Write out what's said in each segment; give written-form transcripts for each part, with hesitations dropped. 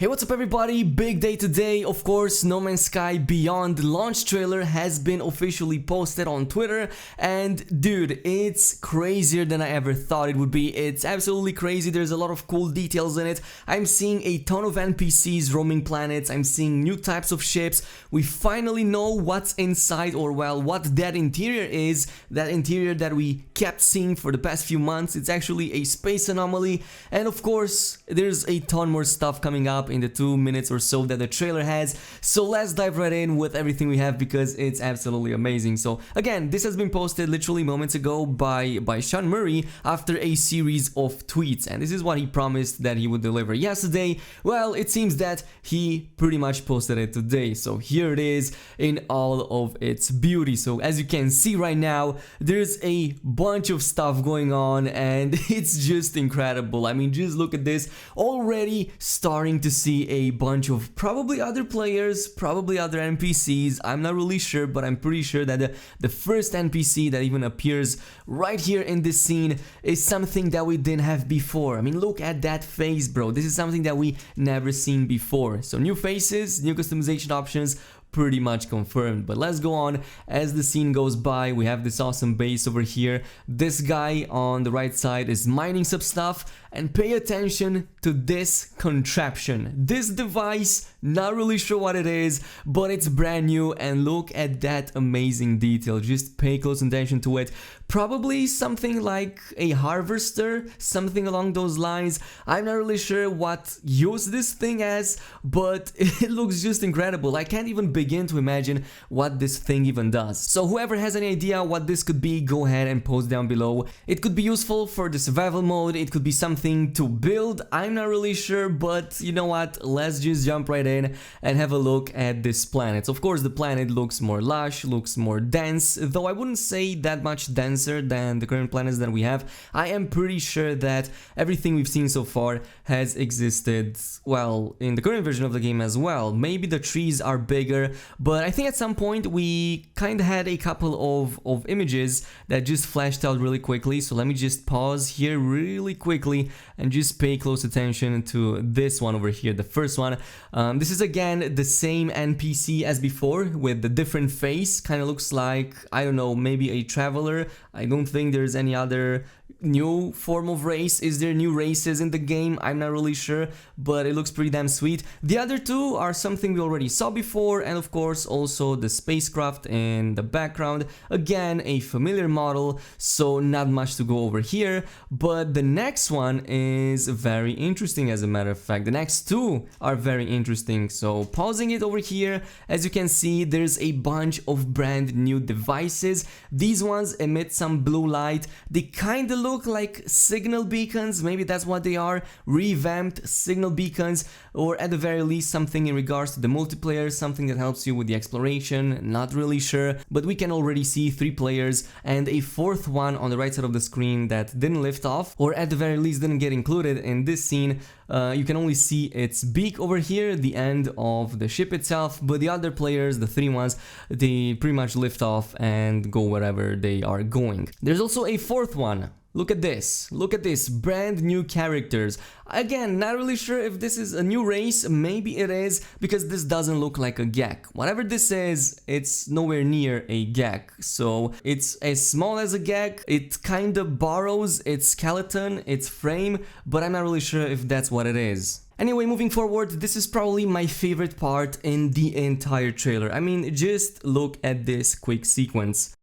Hey, what's up everybody? Big day today. Of course, No Man's Sky Beyond launch trailer has been officially posted on Twitter, and dude, it's crazier than I ever thought it would be. It's absolutely crazy. There's a lot of cool details in it. I'm seeing a ton of NPCs roaming planets. I'm seeing new types of ships. We finally know what's inside, or well, what that interior is. That interior that we kept seeing for the past few months. It's actually a space anomaly, and of course, there's a ton more stuff coming up in the 2 minutes or so that the trailer has. So let's dive right in with everything we have because it's absolutely amazing. So again, this has been posted literally moments ago by Sean Murray after a series of tweets, and this is what he promised that he would deliver yesterday. Well, it seems that he pretty much posted it today. So here it is in all of its beauty. So as you can see right now, there's a bunch of stuff going on and it's just incredible. I mean, just look at this. Already starting to see a bunch of probably other players, probably other NPCs. I'm not really sure, but I'm pretty sure that the first NPC that even appears right here in this scene is something that we didn't have before. I mean, look at that face, bro. This is something that we never seen before. So new faces, new customization options, pretty much confirmed. But let's go on as the scene goes by. We have this awesome base over here. This guy on the right side is mining some stuff, and pay attention to this contraption. This device, not really sure what it is, but it's brand new, and look at that amazing detail. Just pay close attention to it. Probably something like a harvester, something along those lines. I'm not really sure what use this thing has, but it looks just incredible. I can't even begin to imagine what this thing even does. So whoever has any idea what this could be, go ahead and post down below. It could be useful for the survival mode, it could be something to build, I'm not really sure, but you know what, let's just jump right in and have a look at this planet. Of course, the planet looks more lush, looks more dense, though I wouldn't say that much denser than the current planets that we have. I am pretty sure that everything we've seen so far has existed, well, in the current version of the game as well. Maybe the trees are bigger, but I think at some point we kind of had a couple of images that just flashed out really quickly. So let me just pause here really quickly and just pay close attention to this one over here, the first one. This is again the same NPC as before with the different face. Kind of looks like, I don't know, maybe a traveler. I don't think there's any other new form of race. Is there new races in the game? I'm not really sure, but it looks pretty damn sweet. The other two are something we already saw before, and of course also the spacecraft in the background. Again, a familiar model, so not much to go over here, but the next one is very interesting. As a matter of fact, the next two are very interesting. So pausing it over here, as you can see, there's a bunch of brand new devices. These ones emit some blue light. They kind of look like signal beacons, maybe that's what they are, revamped signal beacons, or at the very least something in regards to the multiplayer, something that helps you with the exploration, not really sure, but we can already see 3 players and a 4th one on the right side of the screen that didn't lift off, or at the very least didn't get included in this scene. You can only see its beak over here, the end of the ship itself, but the other players, the 3 ones, they pretty much lift off and go wherever they are going. There's also a 4th one. Look at this, brand new characters. Again, not really sure if this is a new race, maybe it is, because this doesn't look like a Gek. Whatever this is, it's nowhere near a Gek. So it's as small as a Gek, it kind of borrows its skeleton, its frame, but I'm not really sure if that's what it is. Anyway, moving forward, this is probably my favorite part in the entire trailer. I mean, just look at this quick sequence.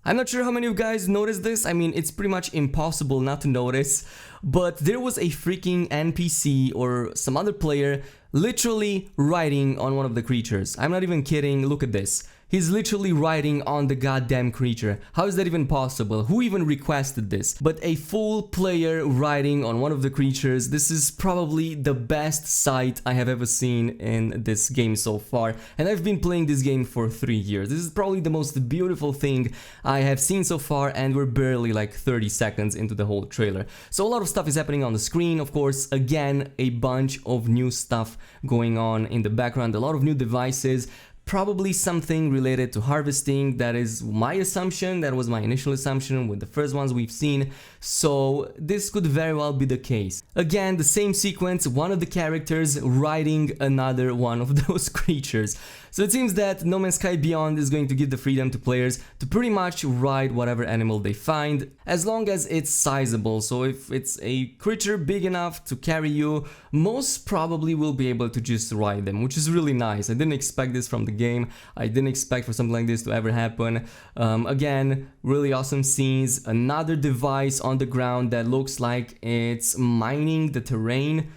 I'm not sure how many of you guys noticed this. I mean, it's pretty much impossible not to notice, but there was a freaking NPC or some other player literally riding on one of the creatures. I'm not even kidding, look at this. He's literally riding on the goddamn creature. How is that even possible? Who even requested this? But a full player riding on one of the creatures, this is probably the best sight I have ever seen in this game so far. And I've been playing this game for 3 years. This is probably the most beautiful thing I have seen so far, and we're barely like 30 seconds into the whole trailer. So a lot of stuff is happening on the screen, of course. Again, a bunch of new stuff going on in the background, a lot of new devices. probably something related to harvesting. That is my assumption, that was my initial assumption with the first ones we've seen, so this could very well be the case. Again, the same sequence, one of the characters riding another one of those creatures. So it seems that No Man's Sky Beyond is going to give the freedom to players to pretty much ride whatever animal they find, as long as it's sizable. So if it's a creature big enough to carry you, most probably will be able to just ride them, which is really nice. I didn't expect this from the game. I didn't expect for something like this to ever happen. Again, really awesome scenes. Another device on the ground that looks like it's mining the terrain.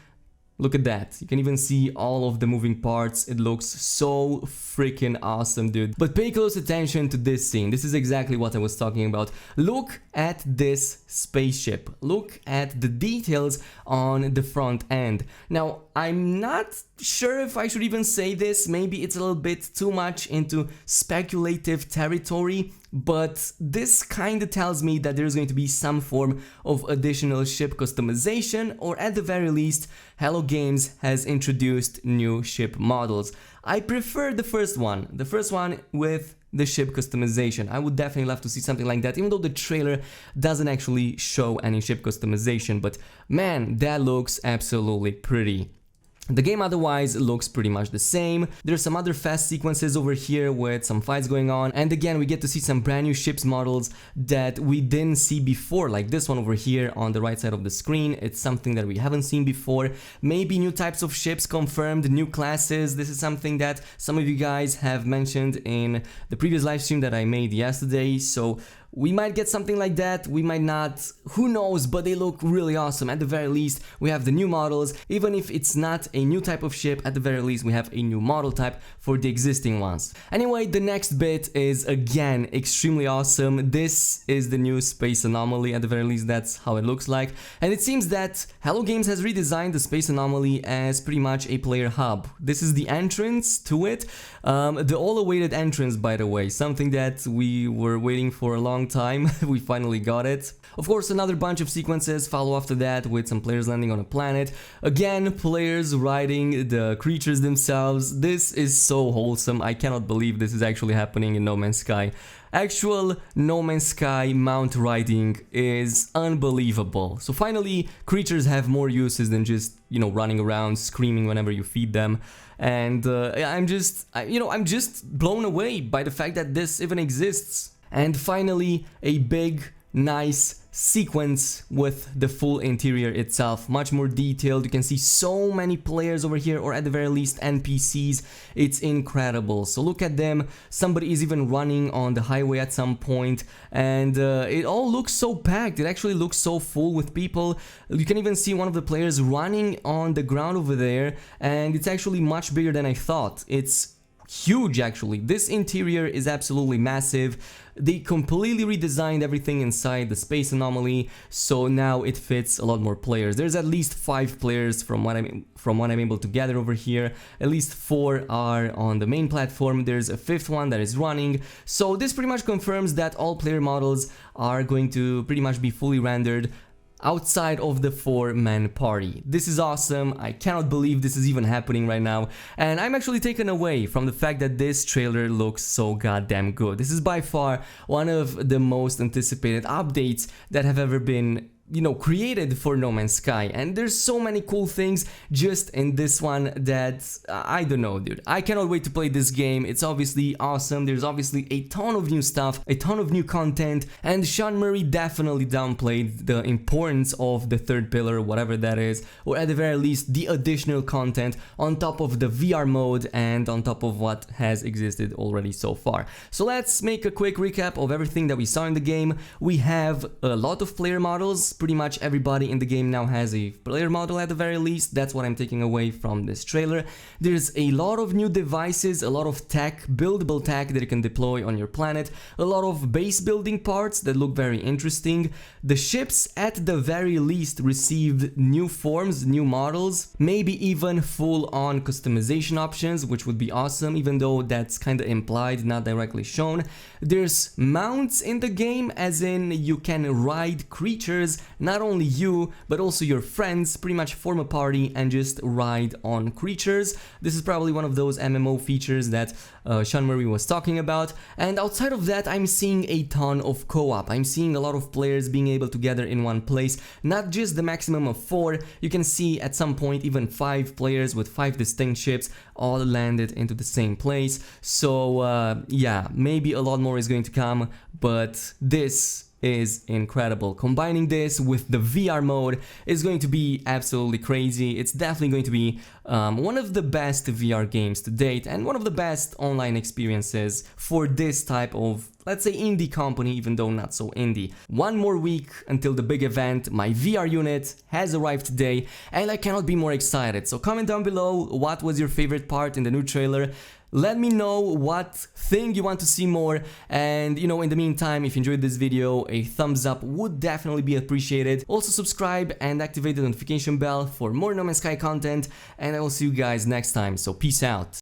Look at that, you can even see all of the moving parts. It looks so freaking awesome, dude. But pay close attention to this scene. This is exactly what I was talking about. Look at this spaceship. Look at the details on the front end. Now, I'm not sure if I should even say this. Maybe it's a little bit too much into speculative territory, but this kind of tells me that there's going to be some form of additional ship customization, or at the very least, Hello Games has introduced new ship models. I prefer the first one with the ship customization. I would definitely love to see something like that, even though the trailer doesn't actually show any ship customization, but man, that looks absolutely pretty. The game otherwise looks pretty much the same. There's some other fast sequences over here with some fights going on, and again we get to see some brand new ships models that we didn't see before, like this one over here on the right side of the screen. It's something that we haven't seen before. Maybe new types of ships confirmed, new classes. This is something that some of you guys have mentioned in the previous live stream that I made yesterday, so we might get something like that, we might not, who knows, but they look really awesome. At the very least, we have the new models. Even if it's not a new type of ship, at the very least we have a new model type for the existing ones. Anyway, the next bit is again extremely awesome. This is the new Space Anomaly, at the very least that's how it looks like. And it seems that Hello Games has redesigned the Space Anomaly as pretty much a player hub. This is the entrance to it, the all-awaited entrance, by the way, something that we were waiting for a long time. We finally got it. Of course, another bunch of sequences follow after that with some players landing on a planet. Again, players riding the creatures themselves. This is so wholesome. I cannot believe this is actually happening in No Man's Sky. Actual No Man's Sky mount riding is unbelievable. So finally, creatures have more uses than just, you know, running around screaming whenever you feed them. And I'm just blown away by the fact that this even exists. And finally, a big, nice sequence with the full interior itself, much more detailed. You can see so many players over here, or at the very least NPCs. It's incredible. So look at them. Somebody is even running on the highway at some point, and it all looks so packed. It actually looks so full with people. You can even see one of the players running on the ground over there, and it's actually much bigger than I thought. It's huge actually. This interior is absolutely massive. They completely redesigned everything inside the Space Anomaly, so now it fits a lot more players. There's at least 5 players from what I'm able to gather over here. At least 4 are on the main platform. There's a 5th one that is running. So this pretty much confirms that all player models are going to pretty much be fully rendered outside of the 4-man party. This is awesome. I cannot believe this is even happening right now, and I'm actually taken away from the fact that this trailer looks so goddamn good. This is by far one of the most anticipated updates that have ever been, you know, created for No Man's Sky, and there's so many cool things just in this one that I don't know, dude. I cannot wait to play this game. It's obviously awesome. There's obviously a ton of new stuff, a ton of new content, and Sean Murray definitely downplayed the importance of the third pillar, whatever that is, or at the very least the additional content on top of the VR mode and on top of what has existed already so far. So let's make a quick recap of everything that we saw in the game. We have a lot of player models. Pretty much everybody in the game now has a player model at the very least. That's what I'm taking away from this trailer. There's a lot of new devices, a lot of tech, buildable tech that you can deploy on your planet, a lot of base building parts that look very interesting. The ships at the very least received new forms, new models, maybe even full-on customization options, which would be awesome, even though that's kind of implied, not directly shown. There's mounts in the game, as in you can ride creatures not only you, but also your friends pretty much form a party and just ride on creatures. This is probably one of those MMO features that Sean Murray was talking about. And outside of that, I'm seeing a ton of co-op. I'm seeing a lot of players being able to gather in one place, not just the maximum of 4. You can see at some point even 5 players with 5 distinct ships all landed into the same place. So yeah, maybe a lot more is going to come, but this is incredible. Combining this with the VR mode is going to be absolutely crazy. It's definitely going to be one of the best VR games to date and one of the best online experiences for this type of, let's say, indie company, even though not so indie. One more week until the big event. My VR unit has arrived today and I cannot be more excited. So comment down below what was your favorite part in the new trailer. Let me know what thing you want to see more, and in the meantime, if you enjoyed this video, a thumbs up would definitely be appreciated. Also subscribe and activate the notification bell for more No Man's Sky content, and I will see you guys next time, so peace out.